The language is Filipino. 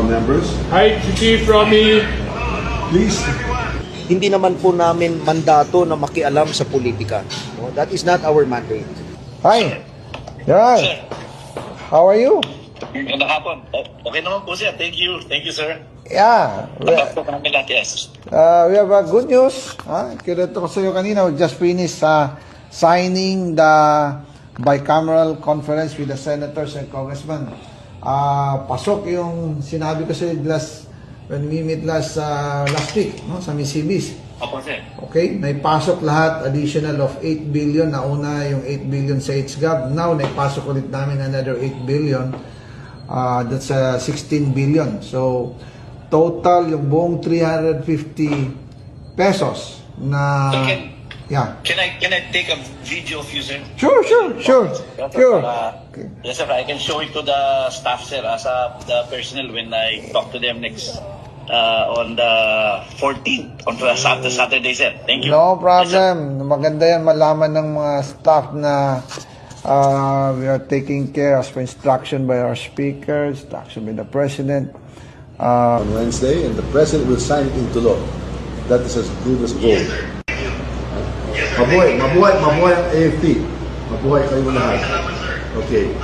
members. Hi, Chief Romy. Please. Hindi naman po namin mandato na makialam sa politika. No? That is not our mandate. Hi. Yan. How are you? Magandang hapon. Okay naman po sir. Thank you. Thank you sir. Yeah. Tapos po kami lahat, yes. We have good news. Kinuto ko sa iyo kanina. We just finished signing the bicameral conference with the senators and congressmen. Pasok yung sinabi ko sa iyo when we meet last week, no, sa Misibis. Opo sir. Okay, naipasok lahat, additional of 8 billion. Nauna yung 8 billion sa HGAB. Now, naipasok ulit namin another 8 billion. That's 16 billion. So, total yung buong 350 pesos na... Can I take a video of you sir? Sure. Okay. Yes sir, I can show it to the staff sir as the personnel when I talk to them next on the 14th on the Saturday sir. Thank you. No Yes, sir. problem. Maganda yan malaman ng mga staff na we are taking care as per instruction by our speaker, instruction by the president. On Wednesday, and the president will sign it into law. That is as good as gold. Mabuhay ang AFP. Mabuhay kayo lahat. Okay.